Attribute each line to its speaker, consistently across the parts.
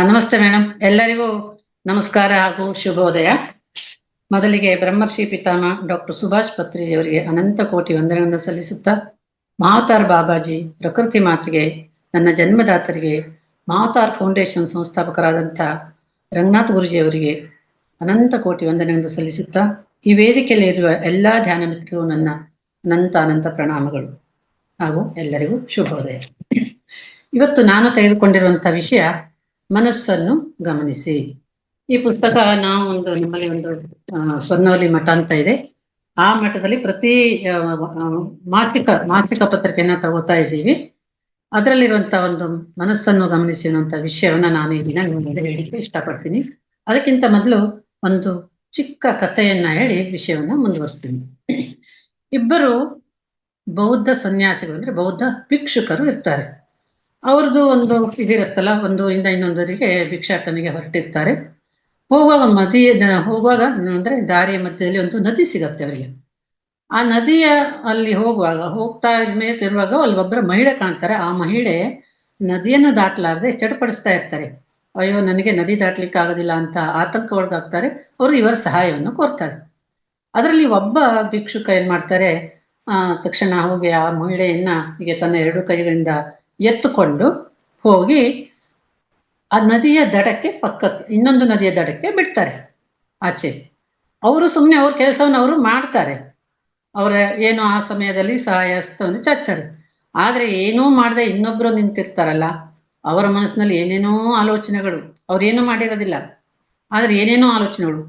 Speaker 1: ನಮಸ್ತೆ ಮೇಡಮ್, ಎಲ್ಲರಿಗೂ ನಮಸ್ಕಾರ ಹಾಗೂ ಶುಭೋದಯ. ಮೊದಲಿಗೆ ಬ್ರಹ್ಮರ್ಷಿ ಪಿತಾಮಹ ಡಾಕ್ಟರ್ ಸುಭಾಷ್ ಪತ್ರಿಯವರಿಗೆ ಅನಂತ ಕೋಟಿ ವಂದನೆಗಳನ್ನು ಸಲ್ಲಿಸುತ್ತಾ, ಮಹಾವತಾರ್ ಬಾಬಾಜಿ, ಪ್ರಕೃತಿ ಮಾತೆಗೆ, ನನ್ನ ಜನ್ಮದಾತರಿಗೆ, ಮಹಾವತಾರ್ ಫೌಂಡೇಶನ್ ಸಂಸ್ಥಾಪಕರಾದಂಥ ರಂಗನಾಥ್ ಗುರುಜಿಯವರಿಗೆ ಅನಂತ ಕೋಟಿ ವಂದನೆಯನ್ನು ಸಲ್ಲಿಸುತ್ತಾ, ಈ ವೇದಿಕೆಯಲ್ಲಿ ಇರುವ ಎಲ್ಲ ಧ್ಯಾನ ಮಿತ್ರರು ನನ್ನ ಅನಂತ ಪ್ರಣಾಮಗಳು ಹಾಗೂ ಎಲ್ಲರಿಗೂ ಶುಭೋದಯ. ಇವತ್ತು ನಾನು ತೆಗೆದುಕೊಂಡಿರುವಂತಹ ವಿಷಯ ಮನಸ್ಸನ್ನು ಗಮನಿಸಿ. ಈ ಪುಸ್ತಕ ನಮ್ಮಲ್ಲಿ ಒಂದು ಸ್ವರ್ಣವಲ್ಲಿ ಮಠ ಅಂತ ಇದೆ. ಆ ಮಠದಲ್ಲಿ ಪ್ರತಿ ಮಾಸಿಕ ಪತ್ರಿಕೆಯನ್ನ ತಗೋತಾ ಇದ್ದೀವಿ. ಅದರಲ್ಲಿರುವಂತಹ ಒಂದು ಮನಸ್ಸನ್ನು ಗಮನಿಸಿ ಅನ್ನುವಂಥ ವಿಷಯವನ್ನ ನಾನು ಈ ದಿನ ನಿಮ್ಮ ಮುಂದೆ ಹೇಳಿಕ್ಕೆ ಇಷ್ಟಪಡ್ತೀನಿ. ಅದಕ್ಕಿಂತ ಮೊದಲು ಒಂದು ಚಿಕ್ಕ ಕಥೆಯನ್ನ ಹೇಳಿ ವಿಷಯವನ್ನ ಮುಂದುವರಿಸ್ತೀನಿ. ಇಬ್ಬರು ಬೌದ್ಧ ಸನ್ಯಾಸಿಗಳು, ಅಂದ್ರೆ ಬೌದ್ಧ ಭಿಕ್ಷುಕರು ಇರ್ತಾರೆ. ಅವ್ರದ್ದು ಒಂದು ಇದಿರುತ್ತಲ್ಲ, ಒಂದೂರಿಂದ ಇನ್ನೊಂದರಿಗೆ ಭಿಕ್ಷಾಟನೆಗೆ ಹೊರಟಿರ್ತಾರೆ. ಹೋಗುವಾಗ ಅಂದ್ರೆ ದಾರಿಯ ಮಧ್ಯದಲ್ಲಿ ಒಂದು ನದಿ ಸಿಗತ್ತೆ ಅವರಿಗೆ. ಆ ನದಿಯ ಅಲ್ಲಿ ಹೋಗ್ತಾ ಇರುವಾಗ ಅಲ್ಲಿ ಒಬ್ಬರ ಮಹಿಳೆ ಕಾಣ್ತಾರೆ. ಆ ಮಹಿಳೆ ನದಿಯನ್ನು ದಾಟಲಾರದೆ ಚಡಪಡಿಸ್ತಾ ಇರ್ತಾರೆ. ಅಯ್ಯೋ, ನನಗೆ ನದಿ ದಾಟ್ಲಿಕ್ಕೆ ಆಗೋದಿಲ್ಲ ಅಂತ ಆತಂಕ ಒಳಗಾಗ್ತಾರೆ. ಅವರು ಇವರ ಸಹಾಯವನ್ನು ಕೋರ್ತಾರೆ. ಅದರಲ್ಲಿ ಒಬ್ಬ ಭಿಕ್ಷುಕ ಏನ್ ಮಾಡ್ತಾರೆ, ತಕ್ಷಣ ಹೋಗಿ ಆ ಮಹಿಳೆಯನ್ನ ಹೀಗೆ ತನ್ನ ಎರಡು ಕೈಗಳಿಂದ ಎತ್ತುಕೊಂಡು ಹೋಗಿ ಆ ನದಿಯ ದಡಕ್ಕೆ ಇನ್ನೊಂದು ನದಿಯ ದಡಕ್ಕೆ ಬಿಡ್ತಾರೆ ಆಚೆ. ಅವರು ಸುಮ್ಮನೆ ಅವ್ರ ಕೆಲಸವನ್ನು ಅವರು ಮಾಡ್ತಾರೆ. ಅವರ ಏನು ಆ ಸಮಯದಲ್ಲಿ ಸಹಾಯ ಹಸ್ತವನ್ನು ಚಾಚ್ತಾರೆ. ಆದ್ರೆ ಏನೂ ಮಾಡದೆ ಇನ್ನೊಬ್ರು ನಿಂತಿರ್ತಾರಲ್ಲ, ಅವರ ಮನಸ್ಸಿನಲ್ಲಿ ಏನೇನೋ ಆಲೋಚನೆಗಳು. ಅವ್ರೇನು ಮಾಡಿರೋದಿಲ್ಲ, ಆದ್ರೆ ಏನೇನೋ ಆಲೋಚನೆಗಳು.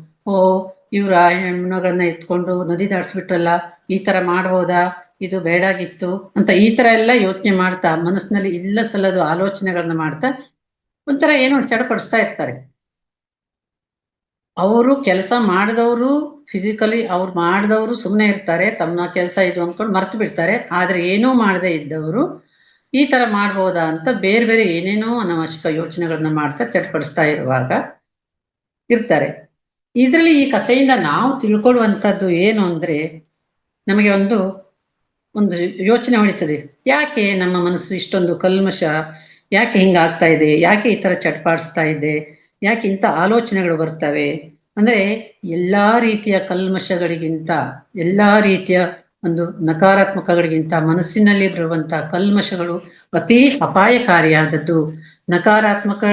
Speaker 1: ಇವ್ರ ಹೆಣ್ಣುಗಳನ್ನ ಎತ್ಕೊಂಡು ನದಿ ದಾಟಿಸ್ಬಿಟ್ರಲ್ಲ, ಈ ತರ ಮಾಡ್ಬೋದಾ, ಇದು ಬೇಡಾಗಿತ್ತು ಅಂತ ಈ ತರ ಎಲ್ಲ ಯೋಚನೆ ಮಾಡ್ತಾ, ಮನಸ್ಸಿನಲ್ಲಿ ಇಲ್ಲ ಸಲ್ಲದು ಆಲೋಚನೆಗಳನ್ನ ಮಾಡ್ತಾ ಒಂಥರ ಏನೋ ಚಡಪಡಿಸ್ತಾ ಇರ್ತಾರೆ. ಅವರು ಕೆಲಸ ಮಾಡಿದವರು ಫಿಸಿಕಲಿ ಅವ್ರು ಮಾಡಿದವರು ಸುಮ್ಮನೆ ಇರ್ತಾರೆ, ತಮ್ಮ ಕೆಲಸ ಇದು ಅಂದ್ಕೊಂಡು ಮರ್ತು ಬಿಡ್ತಾರೆ. ಆದ್ರೆ ಏನೂ ಮಾಡದೇ ಇದ್ದವರು ಈ ತರ ಮಾಡ್ಬೋದಾ ಅಂತ ಬೇರೆ ಬೇರೆ ಏನೇನೋ ಅನವಶ್ಯಕ ಯೋಚನೆಗಳನ್ನ ಮಾಡ್ತಾ ಚಡಪಡಿಸ್ತಾ ಇರ್ತಾರೆ. ಇದರಲ್ಲಿ ಈ ಕಥೆಯಿಂದ ನಾವು ತಿಳ್ಕೊಳ್ಳುವಂಥದ್ದು ಏನು ಅಂದ್ರೆ, ನಮಗೆ ಒಂದು ಯೋಚನೆ ಹೊಳಿತದೆ. ಯಾಕೆ ನಮ್ಮ ಮನಸ್ಸು ಇಷ್ಟೊಂದು ಕಲ್ಮಶ, ಯಾಕೆ ಹಿಂಗಾಗ್ತಾ ಇದೆ, ಯಾಕೆ ಈ ತರ ಚಟ್ಪಾಡಿಸ್ತಾ ಇದೆ, ಯಾಕೆ ಇಂಥ ಆಲೋಚನೆಗಳು ಬರ್ತವೆ ಅಂದ್ರೆ, ಎಲ್ಲಾ ರೀತಿಯ ಕಲ್ಮಶಗಳಿಗಿಂತ, ಎಲ್ಲಾ ರೀತಿಯ ಒಂದು ನಕಾರಾತ್ಮಕಗಳಿಗಿಂತ ಮನಸ್ಸಿನಲ್ಲಿ ಬರುವಂತಹ ಕಲ್ಮಶಗಳು ಅತಿ ಅಪಾಯಕಾರಿಯಾದದ್ದು. ನಕಾರಾತ್ಮಕ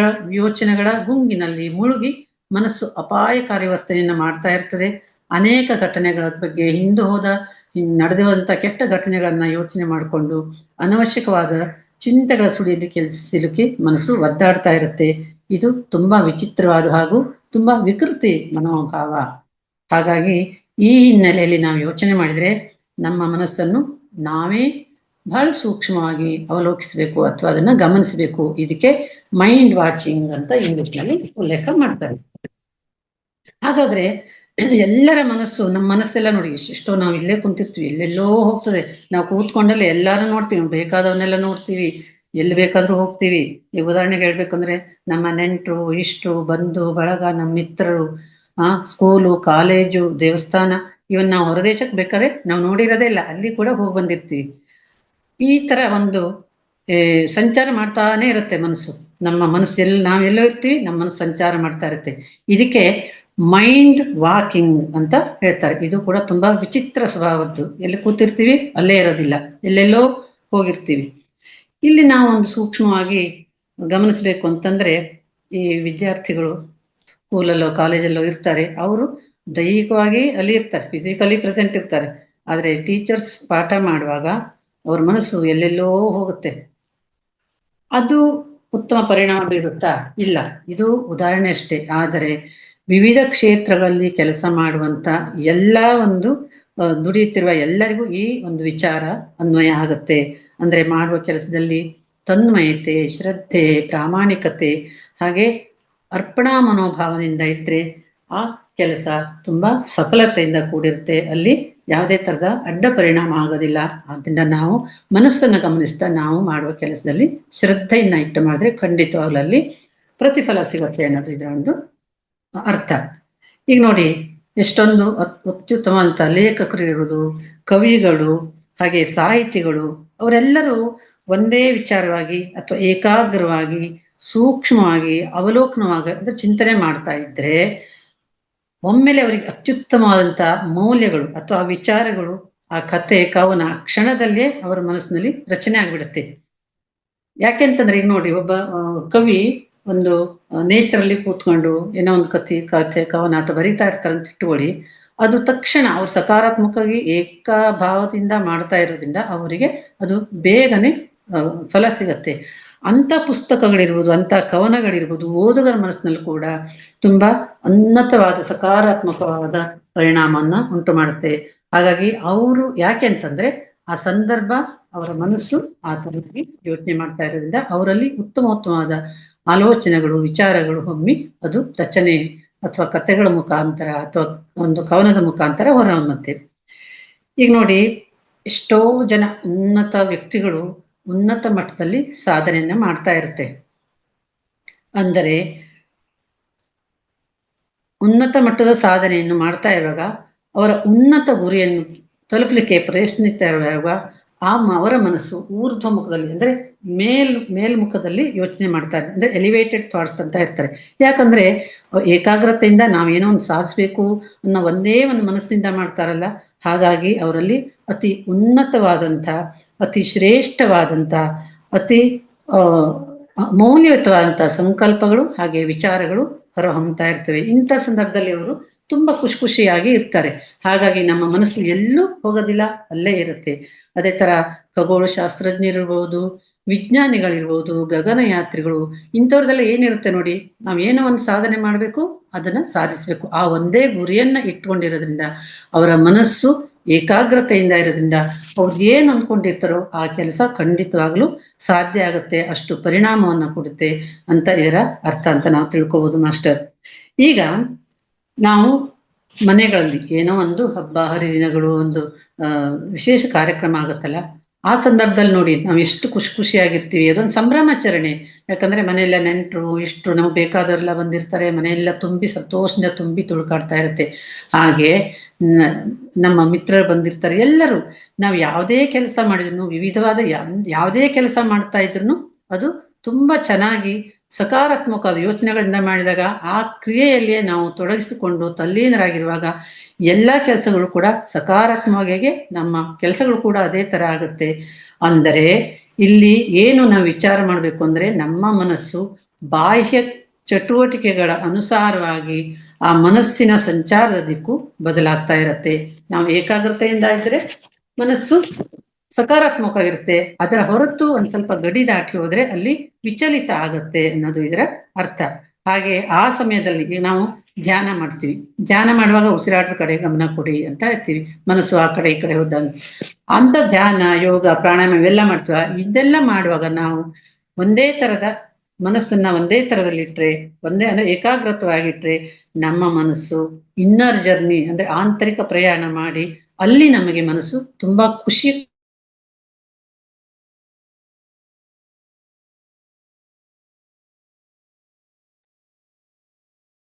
Speaker 1: ಯೋಚನೆಗಳ ಗುಂಗಿನಲ್ಲಿ ಮುಳುಗಿ ಮನಸ್ಸು ಅಪಾಯಕಾರಿ ವರ್ತನೆಯನ್ನ ಮಾಡ್ತಾ ಇರ್ತದೆ. ಅನೇಕ ಘಟನೆಗಳ ಬಗ್ಗೆ, ನಡೆದಿರುವಂತ ಕೆಟ್ಟ ಘಟನೆಗಳನ್ನ ಯೋಚನೆ ಮಾಡಿಕೊಂಡು ಅನವಶ್ಯಕವಾದ ಚಿಂತೆಗಳ ಸುಳಿಯಲ್ಲಿ ಸಿಲುಕಿ ಮನಸ್ಸು ಒದ್ದಾಡ್ತಾ ಇರುತ್ತೆ. ಇದು ತುಂಬಾ ವಿಚಿತ್ರವಾದ ಹಾಗೂ ತುಂಬಾ ವಿಕೃತಿ ಮನೋಭಾವ. ಹಾಗಾಗಿ ಈ ಹಿನ್ನೆಲೆಯಲ್ಲಿ ನಾವು ಯೋಚನೆ ಮಾಡಿದ್ರೆ ನಮ್ಮ ಮನಸ್ಸನ್ನು ನಾವೇ ಬಹಳ ಸೂಕ್ಷ್ಮವಾಗಿ ಅವಲೋಕಿಸಬೇಕು ಅಥವಾ ಅದನ್ನ ಗಮನಿಸಬೇಕು. ಇದಕ್ಕೆ ಮೈಂಡ್ ವಾಚಿಂಗ್ ಅಂತ ಇಂಗ್ಲಿಷ್ನಲ್ಲಿ ಉಲ್ಲೇಖ ಮಾಡ್ತಾರೆ. ಹಾಗಾದ್ರೆ ಎಲ್ಲರ ಮನಸ್ಸು, ನಮ್ಮ ಮನಸ್ಸೆಲ್ಲ ನೋಡಿ, ಎಷ್ಟೋ ನಾವು ಇಲ್ಲೇ ಕುಂತಿರ್ತೀವಿ, ಎಲ್ಲೆಲ್ಲೋ ಹೋಗ್ತದೆ. ನಾವು ಕೂತ್ಕೊಂಡಲ್ಲಿ ಎಲ್ಲಾರು ನೋಡ್ತೀವಿ, ಬೇಕಾದವನ್ನೆಲ್ಲ ನೋಡ್ತೀವಿ, ಎಲ್ಲಿ ಬೇಕಾದ್ರೂ ಹೋಗ್ತೀವಿ. ಈ ಉದಾಹರಣೆಗೆ ಹೇಳ್ಬೇಕಂದ್ರೆ, ನಮ್ಮ ನೆಂಟರು, ಇಷ್ಟು, ಬಂಧು ಬಳಗ, ನಮ್ಮ ಮಿತ್ರರು, ಸ್ಕೂಲು, ಕಾಲೇಜು, ದೇವಸ್ಥಾನ, ಇವನ್ ನಾವು ಹೊರದೇಶಕ್ಕೆ ಬೇಕಾದ್ರೆ ನಾವು ನೋಡಿರೋದೇ ಇಲ್ಲ, ಅಲ್ಲಿ ಕೂಡ ಹೋಗಿ ಬಂದಿರ್ತೀವಿ. ಈ ತರ ಒಂದು ಸಂಚಾರ ಮಾಡ್ತಾನೆ ಇರುತ್ತೆ ಮನಸ್ಸು. ನಮ್ಮ ಮನಸ್ಸು ನಾವೆಲ್ಲೋ ಇರ್ತೀವಿ, ನಮ್ಮ ಮನಸ್ಸು ಸಂಚಾರ ಮಾಡ್ತಾ ಇರುತ್ತೆ. ಇದಕ್ಕೆ ಮೈಂಡ್ ವಾಕಿಂಗ್ ಅಂತ ಹೇಳ್ತಾರೆ. ಇದು ಕೂಡ ತುಂಬಾ ವಿಚಿತ್ರ ಸ್ವಭಾವದ್ದು. ಎಲ್ಲಿ ಕೂತಿರ್ತೀವಿ ಅಲ್ಲೇ ಇರೋದಿಲ್ಲ, ಎಲ್ಲೆಲ್ಲೋ ಹೋಗಿರ್ತೀವಿ. ಇಲ್ಲಿ ನಾವು ಒಂದು ಸೂಕ್ಷ್ಮವಾಗಿ ಗಮನಿಸ್ಬೇಕು ಅಂತಂದ್ರೆ, ಈ ವಿದ್ಯಾರ್ಥಿಗಳು ಸ್ಕೂಲಲ್ಲೋ ಕಾಲೇಜಲ್ಲೋ ಇರ್ತಾರೆ, ಅವರು ದೈಹಿಕವಾಗಿ ಅಲ್ಲಿ ಇರ್ತಾರೆ, ಫಿಸಿಕಲಿ ಪ್ರೆಸೆಂಟ್ ಇರ್ತಾರೆ. ಆದ್ರೆ ಟೀಚರ್ಸ್ ಪಾಠ ಮಾಡುವಾಗ ಅವ್ರ ಮನಸ್ಸು ಎಲ್ಲೆಲ್ಲೋ ಹೋಗುತ್ತೆ. ಅದು ಉತ್ತಮ ಪರಿಣಾಮ ಬೀರುತ್ತಾ? ಇಲ್ಲ. ಇದು ಉದಾಹರಣೆ ಅಷ್ಟೇ. ಆದರೆ ವಿವಿಧ ಕ್ಷೇತ್ರಗಳಲ್ಲಿ ಕೆಲಸ ಮಾಡುವಂತ ದುಡಿಯುತ್ತಿರುವ ಎಲ್ಲರಿಗೂ ಈ ಒಂದು ವಿಚಾರ ಅನ್ವಯ ಆಗುತ್ತೆ. ಅಂದ್ರೆ ಮಾಡುವ ಕೆಲಸದಲ್ಲಿ ತನ್ಮಯತೆ, ಶ್ರದ್ಧೆ, ಪ್ರಾಮಾಣಿಕತೆ ಹಾಗೆ ಅರ್ಪಣಾ ಮನೋಭಾವನೆಯಿಂದ ಇದ್ರೆ ಆ ಕೆಲಸ ತುಂಬಾ ಸಫಲತೆಯಿಂದ ಕೂಡಿರುತ್ತೆ. ಅಲ್ಲಿ ಯಾವುದೇ ತರದ ಅಡ್ಡ ಪರಿಣಾಮ ಆಗೋದಿಲ್ಲ. ಆದ್ದರಿಂದ ನಾವು ಮನಸ್ಸನ್ನು ಗಮನಿಸ್ತಾ ನಾವು ಮಾಡುವ ಕೆಲಸದಲ್ಲಿ ಶ್ರದ್ಧೆಯನ್ನ ಇಟ್ಟು ಮಾಡಿದ್ರೆ ಖಂಡಿತವಾಗ್ಲೂ ಅಲ್ಲಿ ಪ್ರತಿಫಲ ಸಿಗುತ್ತೆ ಅನ್ನೋದು ಇದರ ಒಂದು ಅರ್ಥ. ಈಗ ನೋಡಿ, ಎಷ್ಟೊಂದು ಅತ್ಯುತ್ತಮವಂತ ಲೇಖಕರು ಇರುವುದು, ಕವಿಗಳು, ಹಾಗೆ ಸಾಹಿತಿಗಳು, ಅವರೆಲ್ಲರೂ ಒಂದೇ ವಿಚಾರವಾಗಿ ಅಥವಾ ಏಕಾಗ್ರವಾಗಿ ಸೂಕ್ಷ್ಮವಾಗಿ ಅವಲೋಕನವಾಗಿ ಅಂದ್ರೆ ಚಿಂತನೆ ಮಾಡ್ತಾ ಇದ್ರೆ ಒಮ್ಮೆಲೆ ಅವರಿಗೆ ಅತ್ಯುತ್ತಮವಾದಂಥ ಮೌಲ್ಯಗಳು ಅಥವಾ ವಿಚಾರಗಳು ಆ ಕತೆ ಕವನ ಕ್ಷಣದಲ್ಲೇ ಅವರ ಮನಸ್ಸಿನಲ್ಲಿ ರಚನೆ ಆಗ್ಬಿಡುತ್ತೆ. ಯಾಕೆಂತಂದ್ರೆ ಈಗ ನೋಡಿ, ಒಬ್ಬ ಕವಿ ಒಂದು ನೇಚರಲ್ಲಿ ಕೂತ್ಕೊಂಡು ಏನೋ ಒಂದು ಕತೆ ಕವನ ಅಥವಾ ಬರಿತಾ ಇರ್ತಾರೆ ಅಂತ ಇಟ್ಟುಕೊಳ್ಳಿ, ಅದು ತಕ್ಷಣ ಅವ್ರು ಸಕಾರಾತ್ಮಕವಾಗಿ ಏಕಭಾವದಿಂದ ಮಾಡ್ತಾ ಇರೋದ್ರಿಂದ ಅವರಿಗೆ ಅದು ಬೇಗನೆ ಫಲ ಸಿಗತ್ತೆ. ಅಂಥ ಪುಸ್ತಕಗಳಿರ್ಬೋದು, ಅಂಥ ಕವನಗಳಿರ್ಬೋದು, ಓದುಗರ ಮನಸ್ಸಿನಲ್ಲಿ ಕೂಡ ತುಂಬಾ ಉನ್ನತವಾದ ಸಕಾರಾತ್ಮಕವಾದ ಪರಿಣಾಮವನ್ನ ಉಂಟು ಮಾಡುತ್ತೆ. ಹಾಗಾಗಿ ಅವರು ಯಾಕೆ ಅಂತಂದ್ರೆ ಆ ಸಂದರ್ಭ ಅವರ ಮನಸ್ಸು ಆ ತರವಾಗಿ ಯೋಚನೆ ಮಾಡ್ತಾ ಇರೋದ್ರಿಂದ ಅವರಲ್ಲಿ ಉತ್ತಮವಾದ ಆಲೋಚನೆಗಳು ವಿಚಾರಗಳು ಹೊಮ್ಮಿ ಅದು ರಚನೆ ಅಥವಾ ಕಥೆಗಳ ಮುಖಾಂತರ ಅಥವಾ ಒಂದು ಕವನದ ಮುಖಾಂತರ ಹೊರಹೊಮ್ಮತ್ತೆ. ಈಗ ನೋಡಿ, ಎಷ್ಟೋ ಜನ ಉನ್ನತ ವ್ಯಕ್ತಿಗಳು ಉನ್ನತ ಮಟ್ಟದಲ್ಲಿ ಸಾಧನೆಯನ್ನ ಮಾಡ್ತಾ ಇರುತ್ತೆ. ಅಂದರೆ ಉನ್ನತ ಮಟ್ಟದ ಸಾಧನೆಯನ್ನು ಮಾಡ್ತಾ ಇರುವಾಗ ಅವರ ಉನ್ನತ ಗುರಿಯನ್ನು ತಲುಪಲಿಕ್ಕೆ ಪ್ರಯತ್ನಿಸ್ತಾ ಇರುವಾಗ ಅವರ ಮನಸ್ಸು ಊರ್ಧ್ವ ಮುಖದಲ್ಲಿ ಅಂದ್ರೆ ಮೇಲ್ಮುಖದಲ್ಲಿ ಯೋಚನೆ ಮಾಡ್ತಾ ಇರ್ತಾರೆ. ಅಂದ್ರೆ ಎಲಿವೇಟೆಡ್ ಥಾಟ್ಸ್ ಅಂತ ಇರ್ತಾರೆ. ಯಾಕಂದ್ರೆ ಏಕಾಗ್ರತೆಯಿಂದ ನಾವೇನೋ ಒಂದು ಸಾಧಿಸ್ಬೇಕು ಅನ್ನೋ ಒಂದೇ ಒಂದು ಮನಸ್ಸಿನಿಂದ ಮಾಡ್ತಾರಲ್ಲ, ಹಾಗಾಗಿ ಅವರಲ್ಲಿ ಅತಿ ಉನ್ನತವಾದಂಥ ಅತಿ ಶ್ರೇಷ್ಠವಾದಂಥ ಅತಿ ಮೌಲ್ಯಯುತವಾದಂಥ ಸಂಕಲ್ಪಗಳು ಹಾಗೆ ವಿಚಾರಗಳು ಹೊರಹೊಮ್ತಾ ಇರ್ತವೆ. ಇಂಥ ಸಂದರ್ಭದಲ್ಲಿ ಅವರು ತುಂಬಾ ಖುಷಿಯಾಗಿ ಇರ್ತಾರೆ. ಹಾಗಾಗಿ ನಮ್ಮ ಮನಸ್ಸು ಎಲ್ಲೂ ಹೋಗೋದಿಲ್ಲ, ಅಲ್ಲೇ ಇರುತ್ತೆ. ಅದೇ ತರ ಖಗೋಳ ಶಾಸ್ತ್ರಜ್ಞರಿರ್ಬೋದು, ವಿಜ್ಞಾನಿಗಳಿರ್ಬೋದು, ಗಗನಯಾತ್ರಿಗಳು ಇಂಥವ್ರದೆಲ್ಲ ಏನಿರುತ್ತೆ ನೋಡಿ, ನಾವೇನೋ ಒಂದು ಸಾಧನೆ ಮಾಡಬೇಕು, ಅದನ್ನ ಸಾಧಿಸ್ಬೇಕು, ಆ ಒಂದೇ ಗುರಿಯನ್ನ ಇಟ್ಕೊಂಡಿರೋದ್ರಿಂದ ಅವರ ಮನಸ್ಸು ಏಕಾಗ್ರತೆಯಿಂದ ಇರೋದ್ರಿಂದ ಅವ್ರು ಏನ್ ಅಂದ್ಕೊಂಡಿರ್ತಾರೋ ಆ ಕೆಲಸ ಖಂಡಿತವಾಗ್ಲೂ ಸಾಧ್ಯ ಆಗುತ್ತೆ, ಅಷ್ಟು ಪರಿಣಾಮವನ್ನ ಕೊಡುತ್ತೆ ಅಂತ ಇದರ ಅರ್ಥ ಅಂತ ನಾವು ತಿಳ್ಕೊಬಹುದು ಮಾಸ್ಟರ್. ಈಗ ನಾವು ಮನೆಗಳಲ್ಲಿ ಏನೋ ಒಂದು ಹಬ್ಬ ಹರಿದಿನಗಳು, ಒಂದು ವಿಶೇಷ ಕಾರ್ಯಕ್ರಮ ಆಗುತ್ತಲ್ಲ, ಆ ಸಂದರ್ಭದಲ್ಲಿ ನೋಡಿ ನಾವು ಎಷ್ಟು ಖುಷಿಯಾಗಿರ್ತೀವಿ. ಅದೊಂದು ಸಂಭ್ರಮಾಚರಣೆ. ಯಾಕಂದ್ರೆ ಮನೆಯೆಲ್ಲ ನೆಂಟರು ಇಷ್ಟು ನಮ್ಗೆ ಬೇಕಾದವರೆಲ್ಲ ಬಂದಿರ್ತಾರೆ, ಮನೆಯೆಲ್ಲ ತುಂಬಿ ಸಂತೋಷದಿಂದ ತುಂಬಿ ತುಳುಕಾಡ್ತಾ ಇರುತ್ತೆ. ಹಾಗೆ ನಮ್ಮ ಮಿತ್ರರು ಬಂದಿರ್ತಾರೆ. ಎಲ್ಲರೂ ನಾವು ಯಾವುದೇ ಕೆಲಸ ಮಾಡಿದ್ರು, ವಿವಿಧವಾದ ಯಾವುದೇ ಕೆಲಸ ಮಾಡ್ತಾ ಇದ್ರು ಅದು ತುಂಬಾ ಚೆನ್ನಾಗಿ ಸಕಾರಾತ್ಮಕವಾದ ಯೋಚನೆಗಳಿಂದ ಮಾಡಿದಾಗ ಆ ಕ್ರಿಯೆಯಲ್ಲಿಯೇ ನಾವು ತೊಡಗಿಸಿಕೊಂಡು ತಲ್ಲೀನರಾಗಿರುವಾಗ ಎಲ್ಲ ಕೆಲಸಗಳು ಕೂಡ ಸಕಾರಾತ್ಮಕವಾಗಿ ನಮ್ಮ ಕೆಲಸಗಳು ಕೂಡ ಅದೇ ತರ ಆಗುತ್ತೆ. ಅಂದರೆ ಇಲ್ಲಿ ಏನು ನಾವು ವಿಚಾರ ಮಾಡಬೇಕು ಅಂದ್ರೆ, ನಮ್ಮ ಮನಸ್ಸು ಬಾಹ್ಯ ಚಟುವಟಿಕೆಗಳ ಅನುಸಾರವಾಗಿ ಆ ಮನಸ್ಸಿನ ಸಂಚಾರದ ದಿಕ್ಕು ಬದಲಾಗ್ತಾ ಇರತ್ತೆ. ನಾವು ಏಕಾಗ್ರತೆಯಿಂದ ಇದ್ರೆ ಮನಸ್ಸು ಸಕಾರಾತ್ಮಕವಾಗಿರುತ್ತೆ. ಅದರ ಹೊರತು ಒಂದ್ ಸ್ವಲ್ಪ ಗಡಿ ದಾಟಿ ಹೋದ್ರೆ ಅಲ್ಲಿ ವಿಚಲಿತ ಆಗತ್ತೆ ಅನ್ನೋದು ಇದರ ಅರ್ಥ. ಹಾಗೆ ಆ ಸಮಯದಲ್ಲಿ ಈಗ ನಾವು ಧ್ಯಾನ ಮಾಡ್ತೀವಿ, ಧ್ಯಾನ ಮಾಡುವಾಗ ಉಸಿರಾಟದ ಕಡೆ ಗಮನ ಕೊಡಿ ಅಂತ ಹೇಳ್ತೀವಿ, ಮನಸ್ಸು ಆ ಕಡೆ ಈ ಕಡೆ ಹೋದಂಗೆ. ಅಂತ ಧ್ಯಾನ ಯೋಗ ಪ್ರಾಣಾಯಾಮ ಇವೆಲ್ಲ ಮಾಡ್ತೀವ. ಇದೆಲ್ಲ ಮಾಡುವಾಗ ನಾವು ಒಂದೇ ತರದ ಮನಸ್ಸನ್ನ ಒಂದೇ ತರದಲ್ಲಿಟ್ರೆ, ಒಂದೇ ಅಂದ್ರೆ ಏಕಾಗ್ರತವಾಗಿಟ್ರೆ ನಮ್ಮ ಮನಸ್ಸು ಇನ್ನರ್ ಜರ್ನಿ ಅಂದ್ರೆ ಆಂತರಿಕ ಪ್ರಯಾಣ ಮಾಡಿ ಅಲ್ಲಿ ನಮಗೆ ಮನಸ್ಸು ತುಂಬಾ ಖುಷಿ.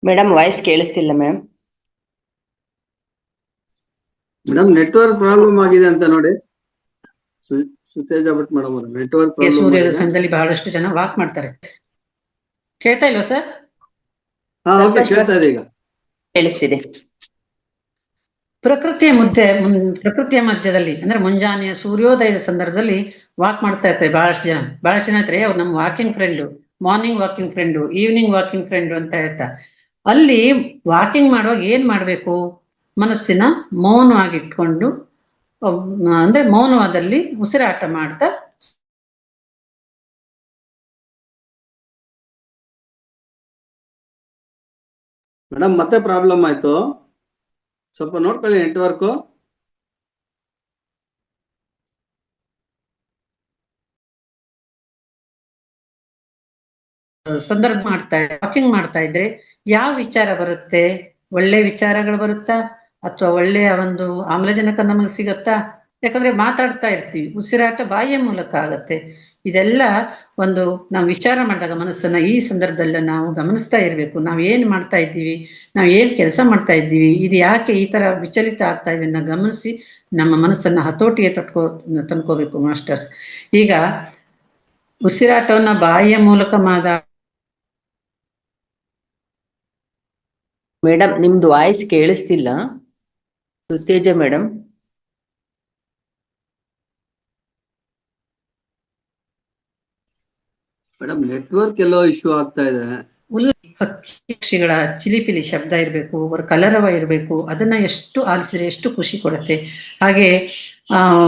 Speaker 2: ಮೇಡಮ್ ವಾಯ್ಸ್ ಕೇಳಿಸ್ತಿಲ್ಲ ಮೇಡಮ್.
Speaker 3: ಮೇಡಮ್ ನೆಟ್ವರ್ಕ್ ಪ್ರಾಬ್ಲಮ್ ಆಗಿದೆ ಅಂತ ನೋಡಿ. ಸುತೇಜ ಭಟ್ ಮೇಡಮ್ ಅವರು ನೆಟ್ವರ್ಕ್ ಪ್ರಾಬ್ಲಮ್.
Speaker 1: ಸೂರ್ಯದ ಸಂದಲ್ಲಿ ಬಹಳಷ್ಟು ಜನ ವಾಕ್ ಮಾಡ್ತಾರೆ. ಕೇಳ್ತಾ ಇಲ್ವಾ ಸರ್?
Speaker 3: ಹಾ ಓಕೆ, ಕೇಳ್ತಾ ಇದೆ, ಈಗ
Speaker 2: ಕೇಳಿಸ್ತಿದೆ.
Speaker 1: ಪ್ರಕೃತಿಯ ಮಧ್ಯದಲ್ಲಿ ಅಂದ್ರೆ ಮುಂಜಾನೆಯ ಸೂರ್ಯೋದಯದ ಸಂದರ್ಭದಲ್ಲಿ ವಾಕ್ ಮಾಡ್ತಾ ಇರ್ತಾರೆ ಬಹಳಷ್ಟು ಜನ ಇರ್ತಾರೆ. ಅವ್ರು ನಮ್ಮ walking friend, morning walking friend, evening walking friend ಅಂತ ಹೇಳ್ತಾ. ಅಲ್ಲಿ ವಾಕಿಂಗ್ ಮಾಡುವಾಗ ಏನ್ ಮಾಡ್ಬೇಕು, ಮನಸ್ಸಿನ ಮೌನವಾಗಿಟ್ಕೊಂಡು ಅಂದ್ರೆ ಮೌನವಾದಲ್ಲಿ ಉಸಿರಾಟ ಮಾಡ್ತಾ
Speaker 3: ಮೇಡಮ್ ಮತ್ತೆ ಪ್ರಾಬ್ಲಮ್ ಆಯ್ತು, ಸ್ವಲ್ಪ ನೋಡ್ಕೊಳ್ಳಿ ನೆಟ್ವರ್ಕ್.
Speaker 1: ಸಂದರ್ಭ ವಾಕಿಂಗ್ ಮಾಡ್ತಾ ಇದ್ರೆ ಯಾವ ವಿಚಾರ ಬರುತ್ತೆ? ಒಳ್ಳೆ ವಿಚಾರಗಳು ಬರುತ್ತಾ ಅಥವಾ ಒಳ್ಳೆಯ ಒಂದು ಆಮ್ಲಜನಕ ನಮಗೆ ಸಿಗತ್ತಾ? ಯಾಕಂದ್ರೆ ಮಾತಾಡ್ತಾ ಇರ್ತೀವಿ, ಉಸಿರಾಟ ಬಾಯಿಯ ಮೂಲಕ ಆಗತ್ತೆ. ಇದೆಲ್ಲ ಒಂದು ನಾವು ವಿಚಾರ ಮಾಡಿದಾಗ ಮನಸ್ಸನ್ನ ಈ ಸಂದರ್ಭದಲ್ಲಿ ನಾವು ಗಮನಿಸ್ತಾ ಇರ್ಬೇಕು. ನಾವ್ ಏನ್ ಮಾಡ್ತಾ ಇದ್ದೀವಿ, ನಾವ್ ಏನ್ ಕೆಲಸ ಮಾಡ್ತಾ ಇದ್ದೀವಿ, ಇದು ಯಾಕೆ ಈ ತರ ವಿಚಲಿತ ಆಗ್ತಾ ಇದನ್ನ ಗಮನಿಸಿ ನಮ್ಮ ಮನಸ್ಸನ್ನ ಹತೋಟಿಗೆ ತಂದ್ಕೋಬೇಕು ಮಾಸ್ಟರ್ಸ್. ಈಗ ಉಸಿರಾಟವನ್ನ ಬಾಯಿಯ ಮೂಲಕ
Speaker 2: ಮೇಡಮ್ ನಿಮ್ದು ವಾಯ್ಸ್ ಕೇಳಿಸ್ತಿಲ್ಲ. ಸುತೇಜ ಮೇಡಮ್.
Speaker 3: ಮೇಡಮ್ ನೆಟ್ವರ್ಕ್ ಎಲ್ಲೋ ಇಶ್ಯೂ ಆಗ್ತಾ ಇದೆ.
Speaker 1: ಪಕ್ಷಿಗಳ ಚಿಲಿಪಿಲಿ ಶಬ್ದ ಇರಬೇಕು, ಅವರ ಕಲರವ ಇರಬೇಕು, ಅದನ್ನ ಎಷ್ಟು ಆಲಿಸಿದ್ರೆ ಎಷ್ಟು ಖುಷಿ ಕೊಡುತ್ತೆ. ಹಾಗೆ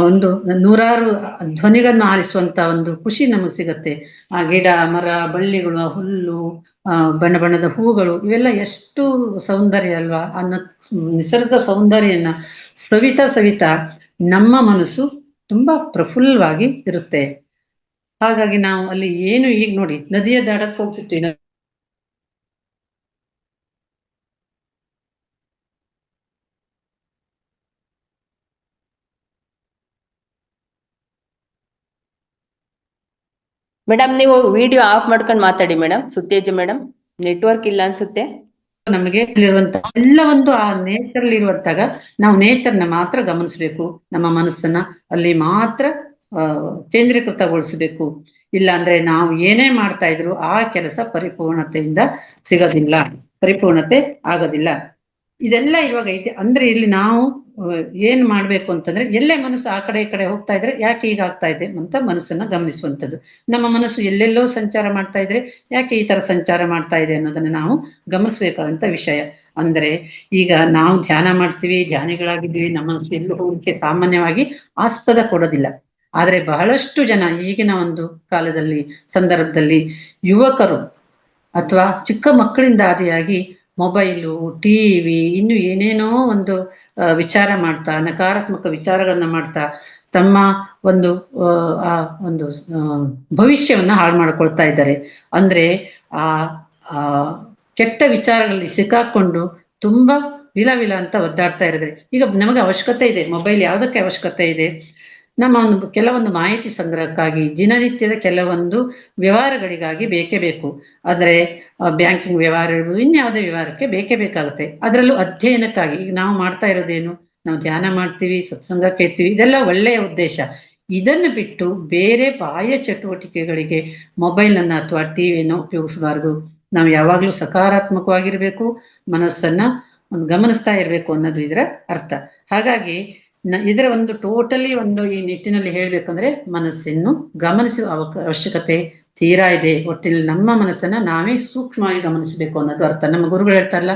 Speaker 1: ಒಂದು ನೂರಾರು ಧ್ವನಿಗಳನ್ನ ಆಲಿಸುವಂತ ಒಂದು ಖುಷಿ ನಮಗೆ ಸಿಗತ್ತೆ. ಆ ಗಿಡ ಮರ ಬಳ್ಳಿಗಳು, ಆ ಹುಲ್ಲು, ಬಣ್ಣ ಬಣ್ಣದ ಹೂಗಳು, ಇವೆಲ್ಲ ಎಷ್ಟು ಸೌಂದರ್ಯ ಅಲ್ವಾ. ಅನ್ನೋ ನಿಸರ್ಗ ಸೌಂದರ್ಯನ ಸವಿತಾ ನಮ್ಮ ಮನಸ್ಸು ತುಂಬಾ ಪ್ರಫುಲ್ಲವಾಗಿ ಇರುತ್ತೆ. ಹಾಗಾಗಿ ನಾವು ಅಲ್ಲಿ ಏನು ಈಗ ನೋಡಿ ನದಿಯ ದಡಕ್ಕೆ ಹೋಗ್ತಿರ್ತೀವಿ.
Speaker 2: ಮೇಡಮ್ ನೀವು ವಿಡಿಯೋ ಆಫ್ ಮಾಡ್ಕೊಂಡು ಮಾತಾಡಿ ಮೇಡಮ್. ಸುತೇಜ ಮೇಡಮ್ ನೆಟ್ವರ್ಕ್ ಇಲ್ಲ ಅನ್ಸುತ್ತೆ.
Speaker 1: ನಮಗೆ ಇರುವಂತ ಎಲ್ಲ ಒಂದು ಆ ನೇಚರ್ ಅಲ್ಲಿ ಇರುವಂತಾಗ ನಾವು ನೇಚರ್ನ ಮಾತ್ರ ಗಮನಿಸ್ಬೇಕು. ನಮ್ಮ ಮನಸ್ಸನ್ನ ಅಲ್ಲಿ ಮಾತ್ರ ಕೇಂದ್ರೀಕೃತಗೊಳಿಸಬೇಕು. ಇಲ್ಲ ಅಂದ್ರೆ ನಾವು ಏನೇ ಮಾಡ್ತಾ ಇದ್ರು ಆ ಕೆಲಸ ಪರಿಪೂರ್ಣತೆಯಿಂದ ಸಿಗೋದಿಲ್ಲ, ಪರಿಪೂರ್ಣತೆ ಆಗೋದಿಲ್ಲ. ಇದೆಲ್ಲ ಇವಾಗ ಐತೆ ಅಂದ್ರೆ ಇಲ್ಲಿ ನಾವು ಏನ್ ಮಾಡ್ಬೇಕು ಅಂತಂದ್ರೆ ಎಲ್ಲೇ ಮನಸ್ಸು ಆ ಕಡೆ ಈ ಕಡೆ ಹೋಗ್ತಾ ಇದ್ರೆ ಯಾಕೆ ಈಗ ಆಗ್ತಾ ಇದೆ ಅಂತ ಮನಸ್ಸನ್ನ ಗಮನಿಸುವಂಥದ್ದು. ನಮ್ಮ ಮನಸ್ಸು ಎಲ್ಲೆಲ್ಲೋ ಸಂಚಾರ ಮಾಡ್ತಾ ಇದ್ರೆ ಯಾಕೆ ಈ ತರ ಸಂಚಾರ ಮಾಡ್ತಾ ಇದೆ ಅನ್ನೋದನ್ನ ನಾವು ಗಮನಿಸ್ಬೇಕಾದಂತ ವಿಷಯ. ಅಂದ್ರೆ ಈಗ ನಾವು ಧ್ಯಾನ ಮಾಡ್ತೀವಿ, ಧ್ಯಾನಿಗಳಾಗಿದ್ದೀವಿ, ನಮ್ಮ ಮನಸ್ಸು ಎಲ್ಲೂ ಹೋಗಲಿಕ್ಕೆ ಸಾಮಾನ್ಯವಾಗಿ ಆಸ್ಪದ ಕೊಡೋದಿಲ್ಲ. ಆದ್ರೆ ಬಹಳಷ್ಟು ಜನ ಈಗಿನ ಒಂದು ಕಾಲದಲ್ಲಿ ಸಂದರ್ಭದಲ್ಲಿ ಯುವಕರು ಅಥವಾ ಚಿಕ್ಕ ಮಕ್ಕಳಿಂದ ಆದಿಯಾಗಿ ಮೊಬೈಲು, ಟಿವಿ, ಇನ್ನು ಏನೇನೋ ಒಂದು ವಿಚಾರ ಮಾಡ್ತಾ, ನಕಾರಾತ್ಮಕ ವಿಚಾರಗಳನ್ನ ಮಾಡ್ತಾ ತಮ್ಮ ಒಂದು ಒಂದು ಭವಿಷ್ಯವನ್ನ ಹಾಳು ಮಾಡ್ಕೊಳ್ತಾ ಇದ್ದಾರೆ. ಅಂದ್ರೆ ಆ ಕೆಟ್ಟ ವಿಚಾರಗಳಲ್ಲಿ ಸಿಕ್ಕಾಕೊಂಡು ತುಂಬಾ ವಿಲ ಅಂತ ಒದ್ದಾಡ್ತಾ ಇರಿದ್ರೆ ಈಗ ನಮಗೆ ಅವಶ್ಯಕತೆ ಇದೆ. ಮೊಬೈಲ್ ಯಾವುದಕ್ಕೆ ಅವಶ್ಯಕತೆ ಇದೆ? ನಮ್ಮ ಒಂದು ಕೆಲವೊಂದು ಮಾಹಿತಿ ಸಂಗ್ರಹಕ್ಕಾಗಿ, ದಿನನಿತ್ಯದ ಕೆಲವೊಂದು ವ್ಯವಹಾರಗಳಿಗಾಗಿ ಬೇಕೇ ಬೇಕು. ಆದರೆ ಬ್ಯಾಂಕಿಂಗ್ ವ್ಯವಹಾರ ಇರ್ಬೋದು, ಇನ್ಯಾವುದೇ ವ್ಯವಹಾರಕ್ಕೆ ಬೇಕೇ ಬೇಕಾಗುತ್ತೆ. ಅದರಲ್ಲೂ ಅಧ್ಯಯನಕ್ಕಾಗಿ ಈಗ ನಾವು ಮಾಡ್ತಾ ಇರೋದೇನು, ನಾವು ಧ್ಯಾನ ಮಾಡ್ತೀವಿ, ಸತ್ಸಂಗ ಕೇಳ್ತೀವಿ, ಇದೆಲ್ಲ ಒಳ್ಳೆಯ ಉದ್ದೇಶ. ಇದನ್ನು ಬಿಟ್ಟು ಬೇರೆ ಬಾಹ್ಯ ಚಟುವಟಿಕೆಗಳಿಗೆ ಮೊಬೈಲನ್ನು ಅಥವಾ ಟಿವಿಯನ್ನು ಉಪಯೋಗಿಸಬಾರದು. ನಾವು ಯಾವಾಗಲೂ ಸಕಾರಾತ್ಮಕವಾಗಿರ್ಬೇಕು, ಮನಸ್ಸನ್ನ ಗಮನಿಸ್ತಾ ಇರಬೇಕು ಅನ್ನೋದು ಇದರ ಅರ್ಥ. ಹಾಗಾಗಿ ಇದರ ಒಂದು ಟೋಟಲಿ ಒಂದು ಈ ನಿಟ್ಟಿನಲ್ಲಿ ಹೇಳ್ಬೇಕಂದ್ರೆ ಮನಸ್ಸನ್ನು ಗಮನಿಸುವ ಅವಶ್ಯಕತೆ ತೀರಾ ಇದೆ. ಒಟ್ಟಿನಲ್ಲಿ ನಮ್ಮ ಮನಸ್ಸನ್ನ ನಾವೇ ಸೂಕ್ಷ್ಮವಾಗಿ ಗಮನಿಸಬೇಕು ಅನ್ನೋದು ಅರ್ಥ. ನಮ್ಮ ಗುರುಗಳು ಹೇಳ್ತಾರಲ್ಲ,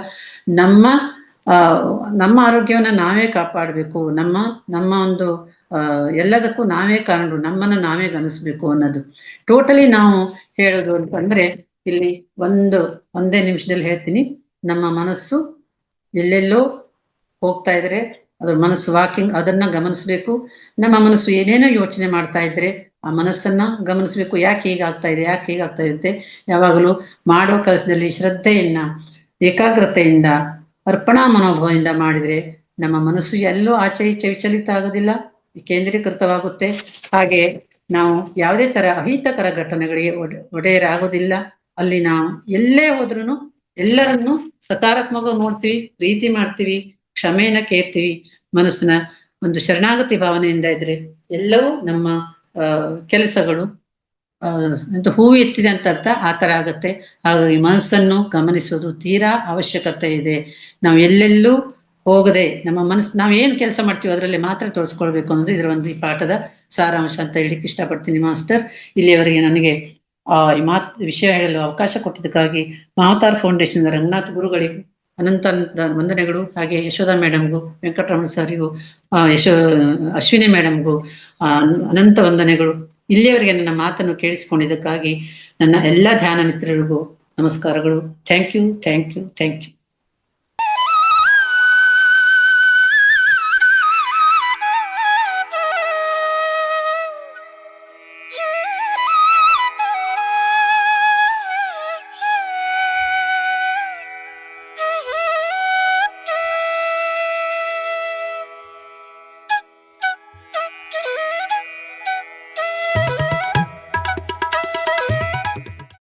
Speaker 1: ನಮ್ಮ ಆರೋಗ್ಯವನ್ನ ನಾವೇ ಕಾಪಾಡಬೇಕು, ನಮ್ಮ ಒಂದು ಎಲ್ಲದಕ್ಕೂ ನಾವೇ ಕಾರಣರು, ನಮ್ಮನ್ನ ನಾವೇ ಗಮನಿಸ್ಬೇಕು ಅನ್ನೋದು. ಟೋಟಲಿ ನಾವು ಹೇಳೋದು ಅಂತಂದ್ರೆ ಇಲ್ಲಿ ಒಂದೇ ನಿಮಿಷದಲ್ಲಿ ಹೇಳ್ತೀನಿ. ನಮ್ಮ ಮನಸ್ಸು ಎಲ್ಲೆಲ್ಲೋ ಹೋಗ್ತಾ ಇದ್ರೆ ಅದ್ರ ಮನಸ್ಸು ವಾಕಿಂಗ್, ಅದನ್ನ ಗಮನಿಸ್ಬೇಕು. ನಮ್ಮ ಮನಸ್ಸು ಏನೇನೋ ಯೋಚನೆ ಮಾಡ್ತಾ ಇದ್ರೆ ಆ ಮನಸ್ಸನ್ನ ಗಮನಿಸ್ಬೇಕು. ಯಾಕೆ ಹೀಗಾಗ್ತಾ ಇದೆ, ಯಾಕೆ ಹೀಗಾಗ್ತಾ ಇದೆ. ಯಾವಾಗಲೂ ಮಾಡೋ ಕೆಲಸದಲ್ಲಿ ಶ್ರದ್ಧೆಯನ್ನ, ಏಕಾಗ್ರತೆಯಿಂದ, ಅರ್ಪಣಾ ಮನೋಭಾವದಿಂದ ಮಾಡಿದ್ರೆ ನಮ್ಮ ಮನಸ್ಸು ಎಲ್ಲೋ ಆಚೆ ಈಚೆ ವಿಚಲಿತ ಆಗೋದಿಲ್ಲ, ಕೇಂದ್ರೀಕೃತವಾಗುತ್ತೆ. ಹಾಗೆ ನಾವು ಯಾವುದೇ ತರ ಅಹಿತಕರ ಘಟನೆಗಳಿಗೆ ಒಡೆಯರಾಗೋದಿಲ್ಲ. ಅಲ್ಲಿ ನಾವು ಎಲ್ಲೇ ಹೋದ್ರೂ ಎಲ್ಲರನ್ನು ಸಕಾರಾತ್ಮಕವಾಗಿ ನೋಡ್ತೀವಿ, ಪ್ರೀತಿ ಮಾಡ್ತೀವಿ, ಕ್ಷಮೆಯನ್ನ ಕೇಳ್ತೀವಿ. ಮನಸ್ಸಿನ ಒಂದು ಶರಣಾಗತಿ ಭಾವನೆಯಿಂದ ಇದ್ರೆ ಎಲ್ಲವೂ ನಮ್ಮ ಕೆಲಸಗಳು ಹೂವು ಎತ್ತಿದೆ ಅಂತ ಅರ್ಥ, ಆ ತರ ಆಗತ್ತೆ. ಹಾಗಾಗಿ ಮನಸ್ಸನ್ನು ಗಮನಿಸೋದು ತೀರಾ ಅವಶ್ಯಕತೆ ಇದೆ. ನಾವು ಎಲ್ಲೆಲ್ಲೂ ಹೋಗದೆ ನಮ್ಮ ಮನಸ್ಸು ನಾವು ಏನ್ ಕೆಲಸ ಮಾಡ್ತೀವಿ ಅದರಲ್ಲಿ ಮಾತ್ರ ತೋರಿಸ್ಕೊಳ್ಬೇಕು ಅನ್ನೋದು ಇದರ ಒಂದು ಈ ಪಾಠದ ಸಾರಾಂಶ ಅಂತ ಹೇಳಿಕ್ಕೆ ಇಷ್ಟಪಡ್ತೀನಿ ಮಾಸ್ಟರ್. ಇಲ್ಲಿಯವರೆಗೆ ನನಗೆ ಈ ವಿಷಯ ಹೇಳಲು ಅವಕಾಶ ಕೊಟ್ಟಿದ್ದಕ್ಕಾಗಿ ಮಹಾವತಾರ್ ಫೌಂಡೇಶನ್ ರಂಗನಾಥ್ ಗುರುಗಳಿಗೂ ಅನಂತ ವಂದನೆಗಳು. ಹಾಗೆ ಯಶೋಧ ಮೇಡಮ್ಗೂ, ವೆಂಕಟರಮಣ ಸರ್ಗೂ, ಅಶ್ವಿನಿ ಮೇಡಮ್ಗೂ ಅನಂತ ವಂದನೆಗಳು. ಇಲ್ಲಿಯವರೆಗೆ ನನ್ನ ಮಾತನ್ನು ಕೇಳಿಸಿಕೊಂಡಿದ್ದಕ್ಕಾಗಿ ನನ್ನ ಎಲ್ಲ ಧ್ಯಾನ ಮಿತ್ರರಿಗೂ ನಮಸ್ಕಾರಗಳು. Thank you.